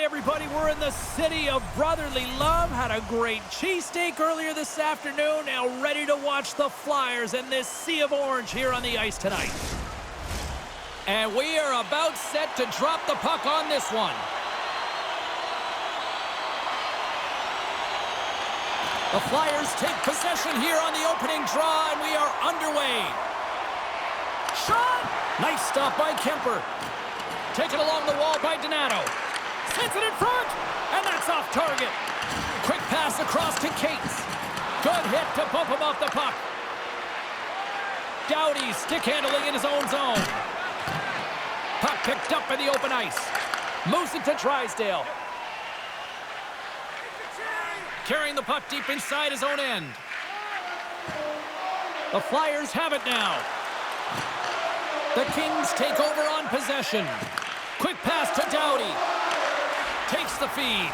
everybody. We're in the city of brotherly love. Had a great cheesesteak earlier this afternoon. Now ready to watch the Flyers in this sea of orange here on the ice tonight. And we are about set to drop the puck on this one. The Flyers take possession here on the opening draw, and we are underway. Shot! Nice stop by Kemper. Taken along the wall by Donato. Sends it in front, and that's off target. Quick pass across to Cates. Good hit to bump him off the puck. Doughty stick handling in his own zone. Puck picked up in the open ice. Moves it to Drysdale. Carrying the puck deep inside his own end. The Flyers have it now. The Kings take over on possession. Quick pass to Doughty. Takes the feed.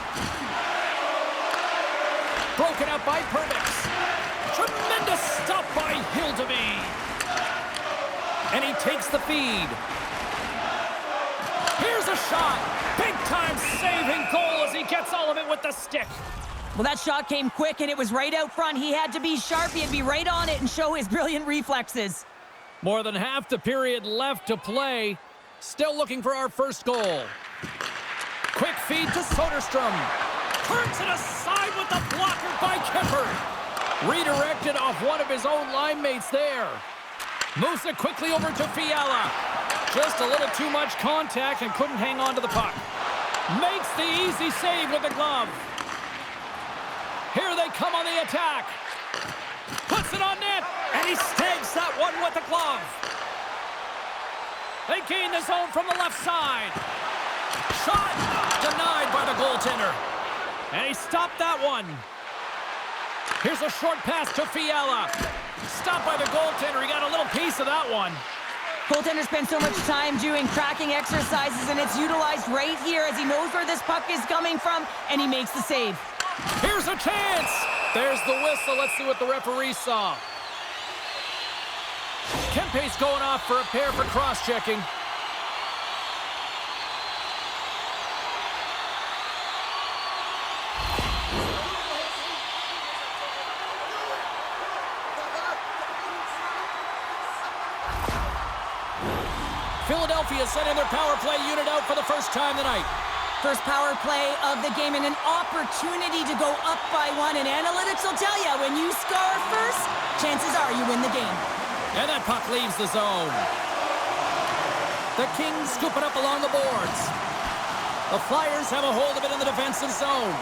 Broken up by Perbix. Tremendous stop by Hildeby. And he takes the feed. Here's a shot. Big-time saving goal as he gets all of it with the stick. Well, that shot came quick, and it was right out front. He had to be sharp. He had to be right on it and show his brilliant reflexes. More than half the period left to play. Still looking for our first goal. Quick feed to Soderstrom. Turns it aside with the blocker by Kemper. Redirected off one of his own line mates there. Moves it quickly over to Fiala. Just a little too much contact and couldn't hang on to the puck. Makes the easy save with the glove. Here they come on the attack. Puts it on net, and he snags that one with the glove. They gain the zone from the left side. Shot denied by the goaltender. And he stopped that one. Here's a short pass to Fiala. Stopped by the goaltender. He got a little piece of that one. Goaltender spends so much time doing tracking exercises, and it's utilized right here as he knows where this puck is coming from, and he makes the save. Here's a chance. There's the whistle. Let's see what the referee saw. Kempe's going off for a pair for cross-checking. Philadelphia sending their power play unit out for the first time tonight. First power play of the game and an opportunity to go up by one. And analytics will tell you, when you score first, chances are you win the game. And that puck leaves the zone. The Kings scoop it up along the boards. The Flyers have a hold of it in the defensive zone.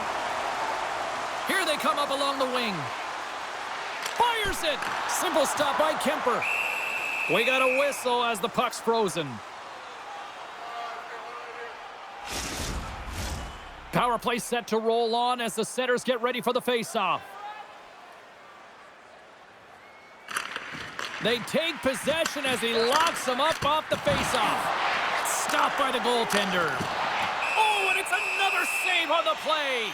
Here they come up along the wing. Fires it. Simple stop by Kemper. We got a whistle as the puck's frozen. Power play set to roll on as the setters get ready for the face-off. They take possession as he locks them up off the face-off. Stopped by the goaltender. Oh, and it's another save on the play.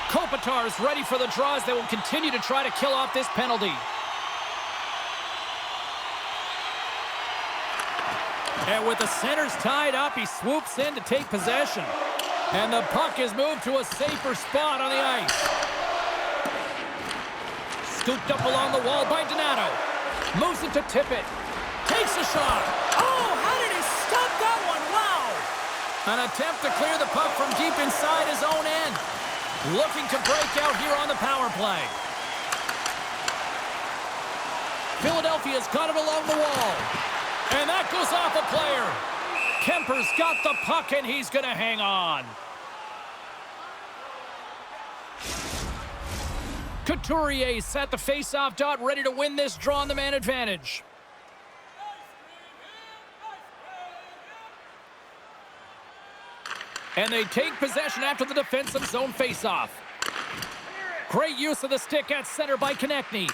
Kopitar's ready for the draws. They will continue to try to kill off this penalty. And with the centers tied up, he swoops in to take possession. And the puck is moved to a safer spot on the ice. Scooped up along the wall by Donato. Moves it to Tippett. Takes a shot. Oh, how did he stop that one? Wow! An attempt to clear the puck from deep inside his own end. Looking to break out here on the power play. Philadelphia's got it along the wall. And that goes off a player. Kemper's got the puck, and he's going to hang on. Couturier set the face-off dot, ready to win this draw on the man advantage. And they take possession after the defensive zone face-off. Great use of the stick at center by Konechny.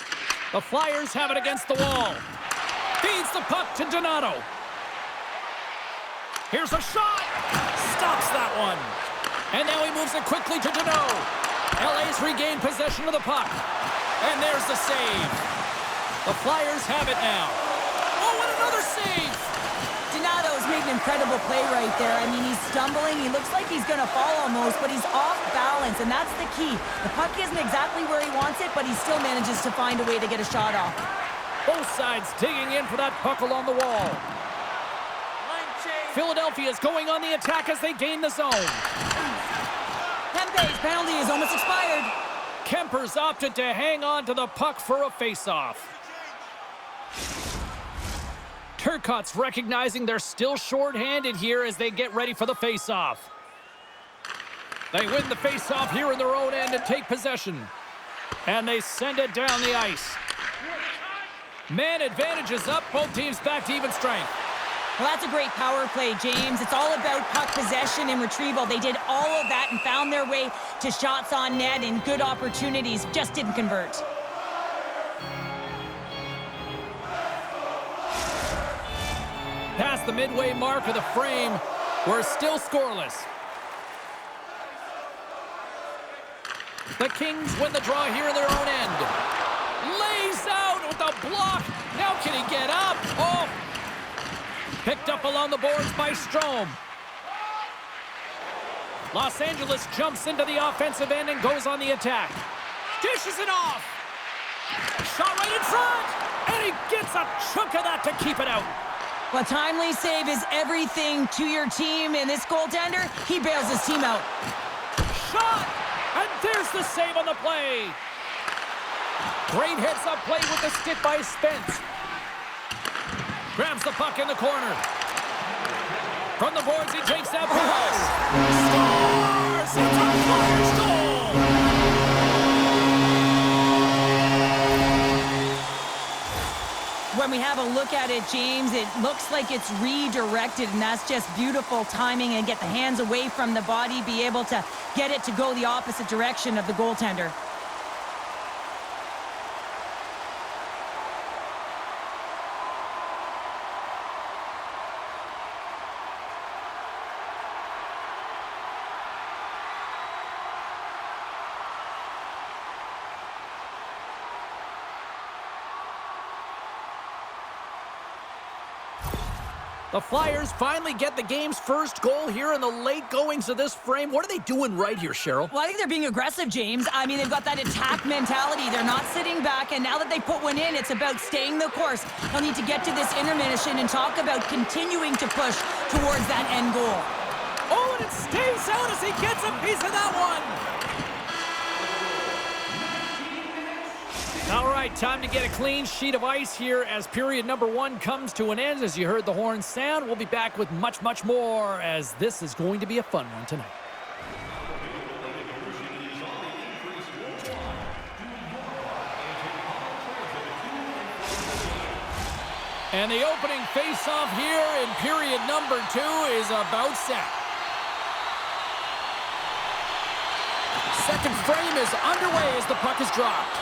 The Flyers have it against the wall. Feeds the puck to Donato. Here's a shot. Stops that one. And now he moves it quickly to Donato. LA's regained possession of the puck. And there's the save. The Flyers have it now. Oh, and another save. Donato made an incredible play right there. I mean, he's stumbling. He looks like he's going to fall almost, but he's off balance, and that's the key. The puck isn't exactly where he wants it, but he still manages to find a way to get a shot off. Both sides digging in for that puck along the wall. Philadelphia is going on the attack as they gain the zone. Kempe's penalty is almost expired. Kemper's opted to hang on to the puck for a face-off. Turcotte's recognizing they're still short-handed here as they get ready for the face-off. They win the face-off here in their own end and take possession. And they send it down the ice. Man advantage is up. Both teams back to even strength. Well, that's a great power play, James. It's all about puck possession and retrieval. They did all of that and found their way to shots on net and good opportunities. Just didn't convert. Past the midway mark of the frame, we're still scoreless. The Kings win the draw here in their own end. Lays out with a block. Now can he get up? Oh! Picked up along the boards by Strome. Los Angeles jumps into the offensive end and goes on the attack. Dishes it off. Shot right in front. And he gets a chunk of that to keep it out. Well, timely save is everything to your team, and this goaltender, he bails his team out. Shot! And there's the save on the play. Great heads-up play with the stick by Spence. Grabs the puck in the corner. From the boards, he takes that pass. Scores! It's a Flyers goal! When we have a look at it, James, it looks like it's redirected, and that's just beautiful timing and get the hands away from the body, be able to get it to go the opposite direction of the goaltender. The Flyers finally get the game's first goal here in the late goings of this frame. What are they doing right here, Cheryl? Well, I think they're being aggressive, James. I mean, they've got that attack mentality. They're not sitting back, and now that they put one in, it's about staying the course. They'll need to get to this intermission and talk about continuing to push towards that end goal. Oh, and it stays out as he gets a piece of that one. All right, time to get a clean sheet of ice here as period number 1 comes to an end. As you heard the horn sound, we'll be back with much, much more as this is going to be a fun one tonight. And the opening face-off here in period number 2 is about set. Second frame is underway as the puck is dropped.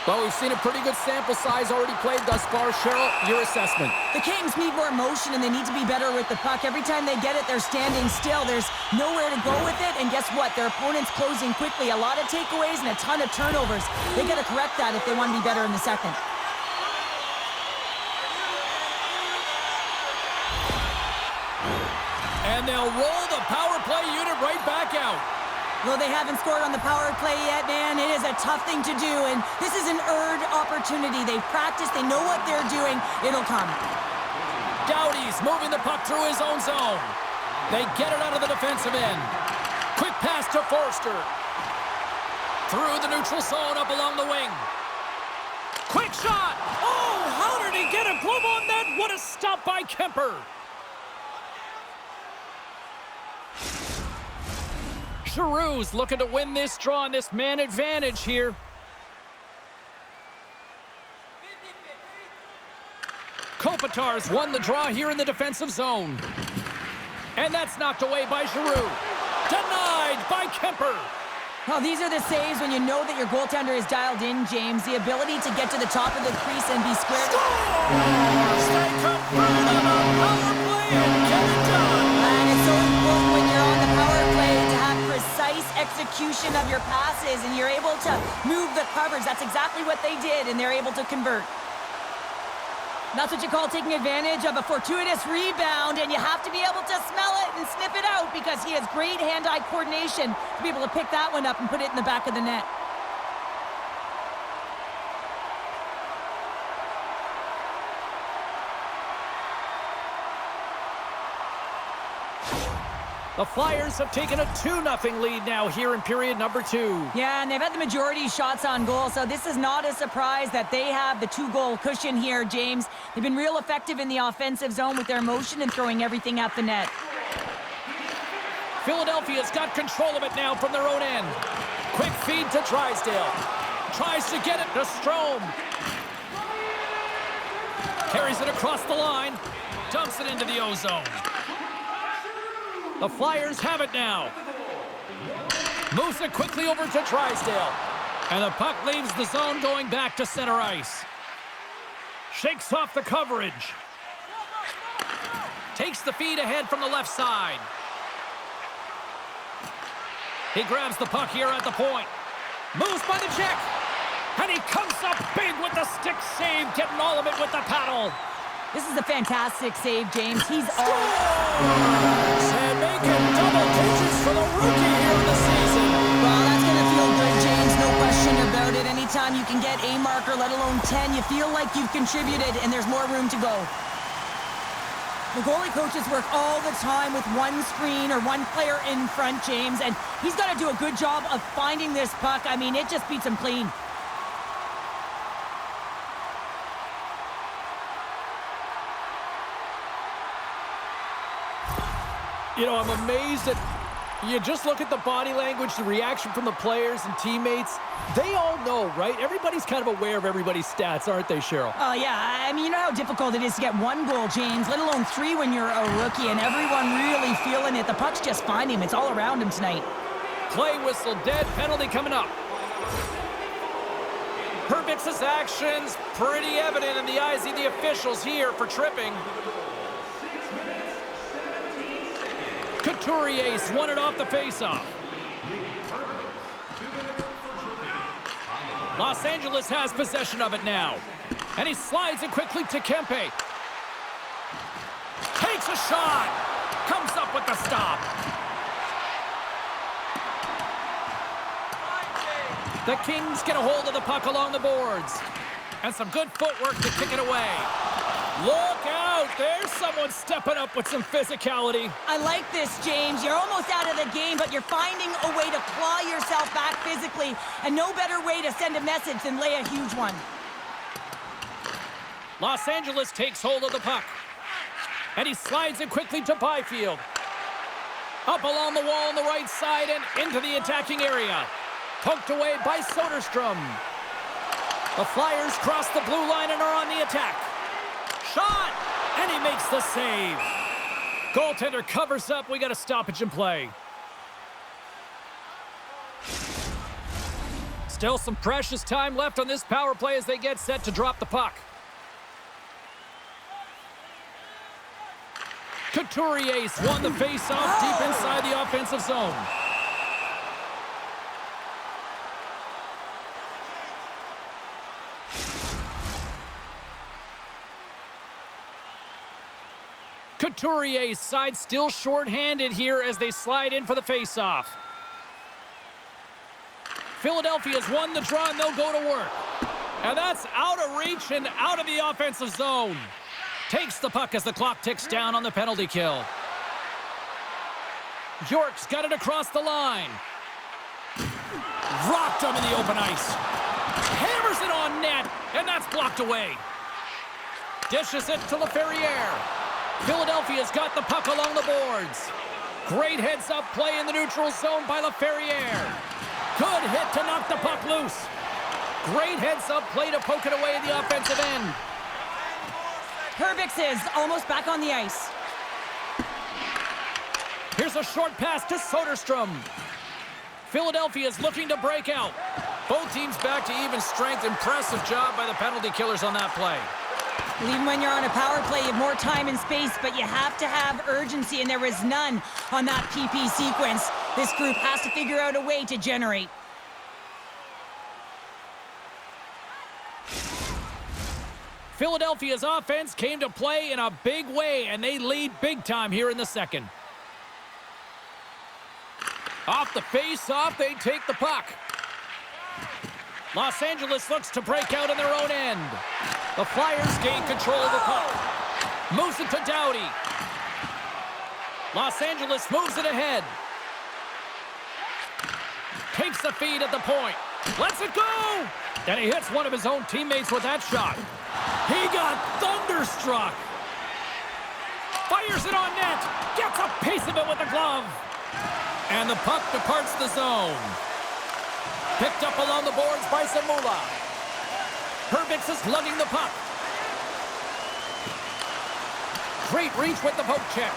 Well, we've seen a pretty good sample size already played thus far. Cheryl, your assessment. The Kings need more motion, and they need to be better with the puck. Every time they get it, they're standing still. There's nowhere to go with it, and guess what? Their opponent's closing quickly. A lot of takeaways and a ton of turnovers. They got to correct that if they want to be better in the second. And they'll roll the power play unit right back out. Well, they haven't scored on the power play yet, man. It is a tough thing to do, and this is an earned opportunity. They've practiced. They know what they're doing. It'll come. Doughty's moving the puck through his own zone. They get it out of the defensive end. Quick pass to Forster. Through the neutral zone, up along the wing. Quick shot. Oh, how did he get a glove on that? What a stop by Kemper. Giroux's looking to win this draw on this man advantage here. Kopitar's won the draw here in the defensive zone. And that's knocked away by Giroux. Denied by Kemper. Well, these are the saves when you know that your goaltender is dialed in, James. The ability to get to the top of the crease and be squared. Scores! They convert on a power play and get it done. And it's so important when you're on the power play to have precise execution of your passes and you're able to move the coverage. That's exactly what they did, and they're able to convert. That's what you call taking advantage of a fortuitous rebound, and you have to be able to smell it and sniff it out because he has great hand-eye coordination to be able to pick that one up and put it in the back of the net. The Flyers have taken a 2-0 lead now here in period number 2. Yeah, and they've had the majority shots on goal, so this is not a surprise that they have the 2-goal cushion here, James. They've been real effective in the offensive zone with their motion and throwing everything at the net. Philadelphia's got control of it now from their own end. Quick feed to Drysdale. Tries to get it to Strome. Carries it across the line. Dumps it into the O-zone. The Flyers have it now. Moves it quickly over to Drysdale. And the puck leaves the zone going back to center ice. Shakes off the coverage. Takes the feed ahead from the left side. He grabs the puck here at the point. Moves by the check. And he comes up big with the stick save, getting all of it with the paddle. This is a fantastic save, James. He's all... And making double digits for the rookie here in the season. Well, that's going to feel good, James. No question about it. Anytime you can get a marker, let alone 10, you feel like you've contributed and there's more room to go. The goalie coaches work all the time with one screen or one player in front, James, and he's got to do a good job of finding this puck. I mean, it just beats him clean. You know, I'm amazed that you just look at the body language, the reaction from the players and teammates. They all know, right? Everybody's kind of aware of everybody's stats, aren't they, Cheryl? Oh, yeah. I mean, you know how difficult it is to get one goal, James, let alone 3 when you're a rookie, and everyone really feeling it. The puck's just finding him. It's all around him tonight. Play whistle, dead penalty coming up. Herbitz's actions pretty evident in the eyes of the officials here for tripping. Couturier's won it off the faceoff. Los Angeles has possession of it now. And he slides it quickly to Kempe. Takes a shot. Comes up with the stop. The Kings get a hold of the puck along the boards. And some good footwork to kick it away. Look out! There's someone stepping up with some physicality. I like this, James. You're almost out of the game, but you're finding a way to claw yourself back physically, and no better way to send a message than lay a huge one. Los Angeles takes hold of the puck. And he slides it quickly to Byfield. Up along the wall on the right side and into the attacking area. Poked away by Soderstrom. The Flyers cross the blue line and are on the attack. Shot! And he makes the save. Goaltender covers up. We got a stoppage in play. Still some precious time left on this power play as they get set to drop the puck. Couturier's won the face-off deep inside the offensive zone. Couturier's side still short-handed here as they slide in for the face-off. Philadelphia's won the draw and they'll go to work. And that's out of reach and out of the offensive zone. Takes the puck as the clock ticks down on the penalty kill. York's got it across the line. Rocked him in the open ice. Hammers it on net, and that's blocked away. Dishes it to LaFerriere. Philadelphia's got the puck along the boards. Great heads-up play in the neutral zone by LaFerriere. Good hit to knock the puck loose. Great heads-up play to poke it away at the offensive end. Hervix is almost back on the ice. Here's a short pass to Soderstrom. Philadelphia's looking to break out. Both teams back to even strength. Impressive job by the penalty killers on that play. Well, even when you're on a power play, you have more time and space, but you have to have urgency, and there was none on that PP sequence. This group has to figure out a way to generate. Philadelphia's offense came to play in a big way, and they lead big time here in the second. Off the face-off, they take the puck. Los Angeles looks to break out in their own end. The Flyers gain control of the puck. Moves it to Doughty. Los Angeles moves it ahead. Takes the feed at the point. Lets it go! And he hits one of his own teammates with that shot. He got thunderstruck. Fires it on net. Gets a piece of it with the glove. And the puck departs the zone. Picked up along the boards by Zamula. Hervix is lugging the puck. Great reach with the poke check.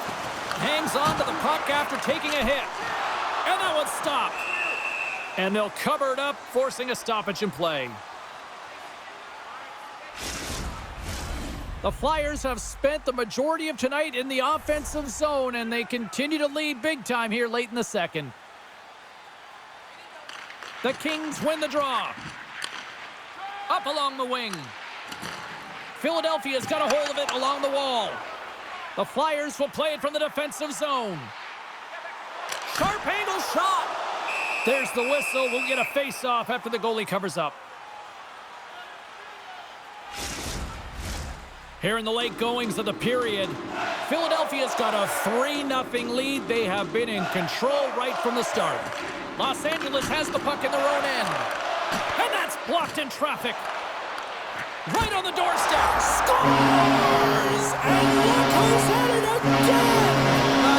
Hangs on to the puck after taking a hit. And that one's stopped. And they'll cover it up, forcing a stoppage in play. The Flyers have spent the majority of tonight in the offensive zone, and they continue to lead big time here late in the second. The Kings win the draw. Up along the wing. Philadelphia's got a hold of it along the wall. The Flyers will play it from the defensive zone. Sharp angle shot. There's the whistle. We'll get a face-off after the goalie covers up. Here in the late goings of the period, Philadelphia's got a 3-0 lead. They have been in control right from the start. Los Angeles has the puck in their own end. And that's blocked in traffic. Right on the doorstep. Scores! And look who's at it again!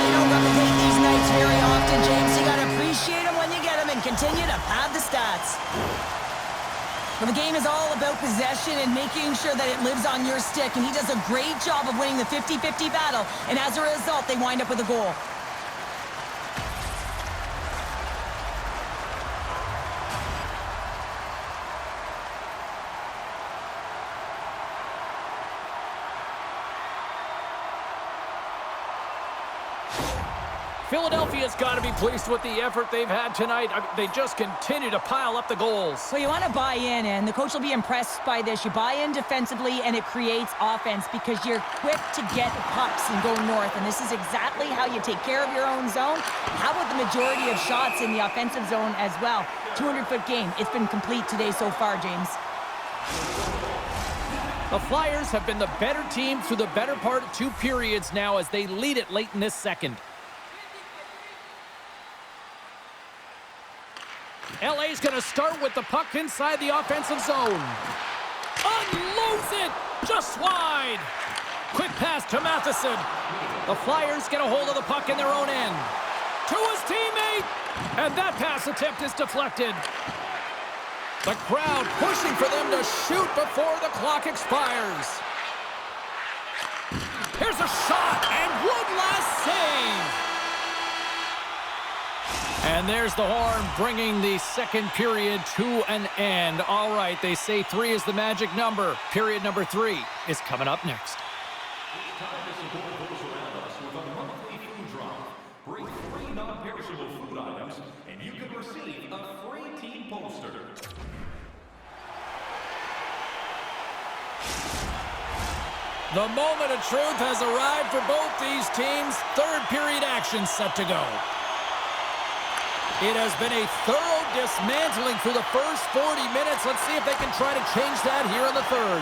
You don't replicate these nights very often, James. You got to appreciate them when you get them and continue to pad the stats. Well, the game is all about possession and making sure that it lives on your stick, and he does a great job of winning the 50-50 battle, and as a result, they wind up with a goal. Philadelphia's got to be pleased with the effort they've had tonight. They just continue to pile up the goals. Well, you want to buy in, and the coach will be impressed by this. You buy in defensively, and it creates offense because you're quick to get pucks and go north, and this is exactly how you take care of your own zone. How about the majority of shots in the offensive zone as well? 200-foot game. It's been complete today so far, James. The Flyers have been the better team through the better part of 2 periods now as they lead it late in this second. LA's going to start with the puck inside the offensive zone. Unloads it! Just wide! Quick pass to Matheson. The Flyers get a hold of the puck in their own end. To his teammate! And that pass attempt is deflected. The crowd pushing for them to shoot before the clock expires. Here's a shot, and one last save! And there's the horn, bringing the second period to an end. All right, they say 3 is the magic number. Period number 3 is coming up next. It's time to support those around us with a monthly food drive. Bring 3 non-perishable food items, and you can receive a free team poster. The moment of truth has arrived for both these teams. Third period action set to go. It has been a thorough dismantling through the first 40 minutes. Let's see if they can try to change that here in the third.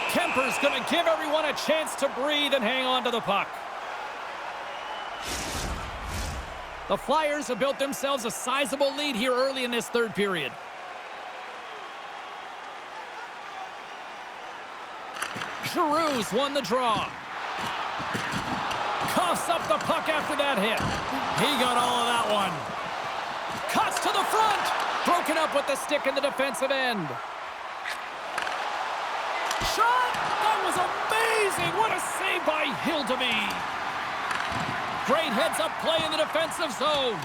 Kemper's going to give everyone a chance to breathe and hang on to the puck. The Flyers have built themselves a sizable lead here early in this third period. Giroux's won the draw. Coughs up the puck after that hit. He got all of that one. Cuts to the front. Broken up with the stick in the defensive end. Shot! That was amazing! What a save by Hildeby. Great heads-up play in the defensive zone.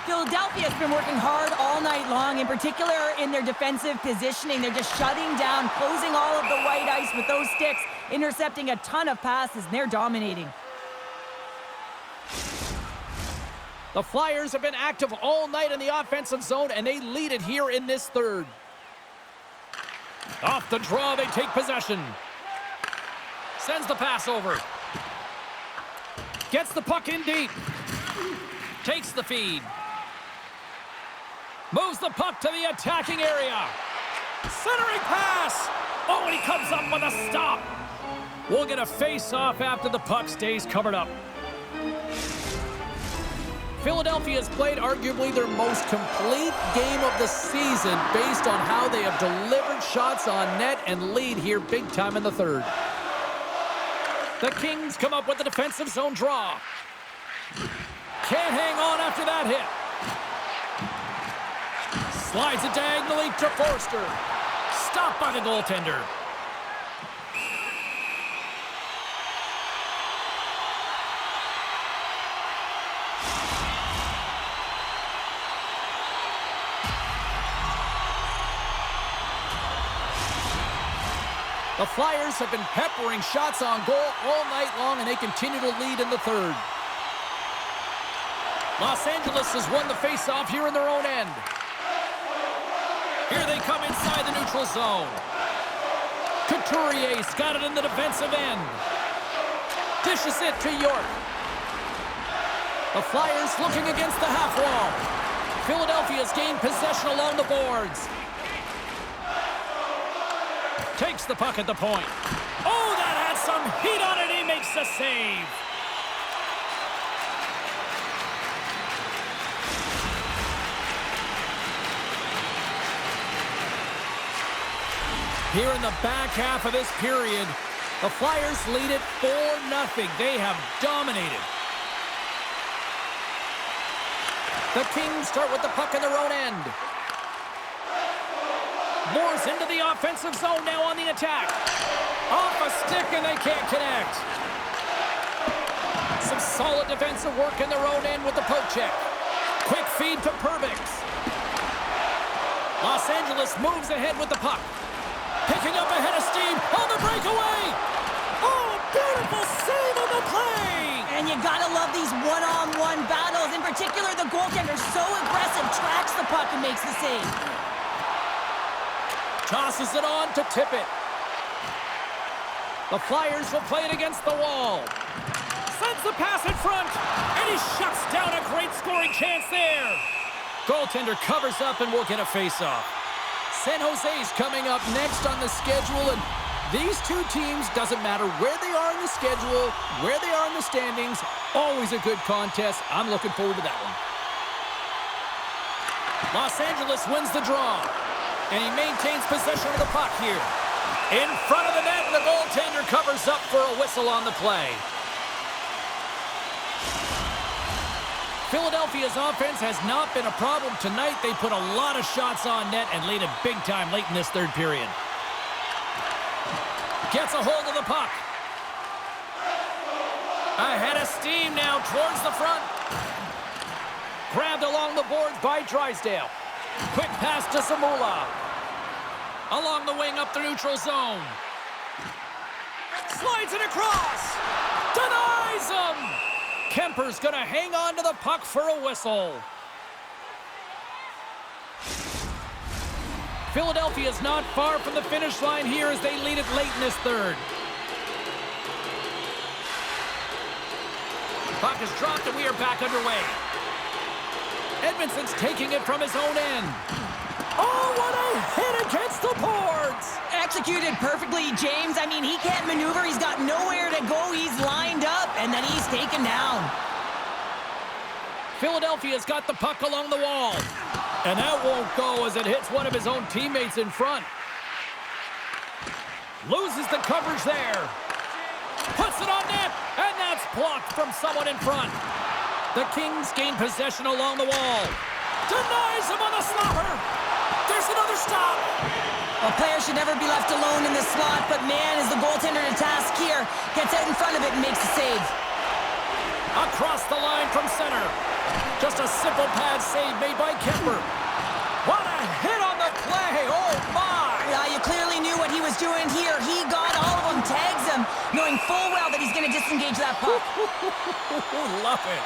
Philadelphia's been working hard all night long, in particular in their defensive positioning. They're just shutting down, closing all of the white ice with those sticks, intercepting a ton of passes, and they're dominating. The Flyers have been active all night in the offensive zone, and they lead it here in this third. Off the draw, they take possession. Sends the pass over. Gets the puck in deep. Takes the feed. Moves the puck to the attacking area. Centering pass. Oh, and he comes up with a stop. We'll get a face-off after the puck stays covered up. Philadelphia has played arguably their most complete game of the season based on how they have delivered shots on net and lead here big time in the third. The Kings come up with the defensive zone draw. Can't hang on after that hit. Slides it diagonally to Forster. Stopped by the goaltender. The Flyers have been peppering shots on goal all night long, and they continue to lead in the third. Los Angeles has won the faceoff here in their own end. Here they come inside the neutral zone. Couturier's got it in the defensive end. Dishes it to York. The Flyers looking against the half wall. Philadelphia's gained possession along the boards. Takes the puck at the point. Oh, that had some heat on it. He makes the save. Here in the back half of this period, the Flyers lead it 4-0. They have dominated. The Kings start with the puck in their own end. Moores into the offensive zone now on the attack. Off a stick and they can't connect. Some solid defensive work in their own end with the poke check. Quick feed to Perbix. Los Angeles moves ahead with the puck. Picking up ahead of steam on the breakaway. Oh, a beautiful save on the play. And you gotta love these one-on-one battles. In particular, the goaltender so aggressive, tracks the puck and makes the save. Tosses it on to Tippett. The Flyers will play it against the wall. Sends the pass in front, and he shuts down a great scoring chance there. Goaltender covers up and will get a face-off. San Jose's coming up next on the schedule, and these two teams, doesn't matter where they are in the schedule, where they are in the standings, always a good contest. I'm looking forward to that one. Los Angeles wins the draw. And he maintains possession of the puck here. In front of the net, the goaltender covers up for a whistle on the play. Philadelphia's offense has not been a problem tonight. They put a lot of shots on net and lead it big time late in this third period. Gets a hold of the puck. Ahead of steam now towards the front. Grabbed along the boards by Drysdale. Quick pass to Zamula. Along the wing up the neutral zone. Slides it across. Denies him. Kemper's going to hang on to the puck for a whistle. Philadelphia's not far from the finish line here as they lead it late in this third. Puck is dropped and we are back underway. Edmondson's taking it from his own end. Oh, what a hit against the boards! Executed perfectly, James. I mean, he can't maneuver. He's got nowhere to go. He's lined up, and then he's taken down. Philadelphia's got the puck along the wall. And that won't go as it hits one of his own teammates in front. Loses the coverage there. Puts it on net, and that's blocked from someone in front. The Kings gain possession along the wall. Denies him on the slapper. There's another stop. A player should never be left alone in this slot, but man, is the goaltender to task here. Gets out in front of it and makes the save. Across the line from center. Just a simple pad save made by Kemper. What a hit on the play. Oh, my. Yeah, you clearly knew what he was doing here. He got all of them, tags him, knowing full well that he's going to disengage that puck. Love it.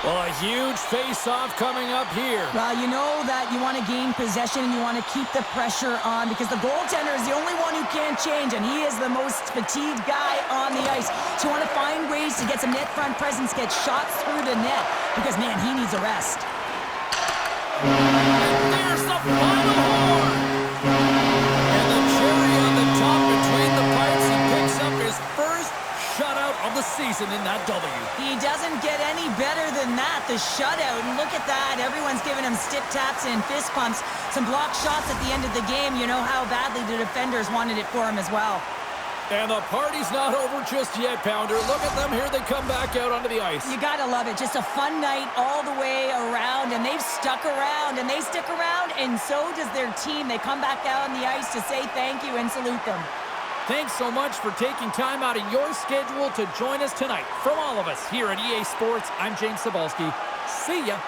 Well, a huge face-off coming up here. Well, you know that you want to gain possession and you want to keep the pressure on because the goaltender is the only one who can't change, and he is the most fatigued guy on the ice. So you want to find ways to get some net front presence, get shots through the net because, man, he needs a rest. And there's the final horn. And the cherry on the top between the pipes, he picks up his first shutout of the season in that W. He doesn't get any better than that, the shutout. And look at that. Everyone's giving him stiff taps and fist pumps. Some blocked shots at the end of the game. You know how badly the defenders wanted it for him as well. And the party's not over just yet, Pounder. Look at them here. They come back out onto the ice. You gotta love it. Just a fun night all the way around. And they've stuck around. And they stick around. And so does their team. They come back out on the ice to say thank you and salute them. Thanks so much for taking time out of your schedule to join us tonight. From all of us here at EA Sports, I'm James Cebulski. See ya.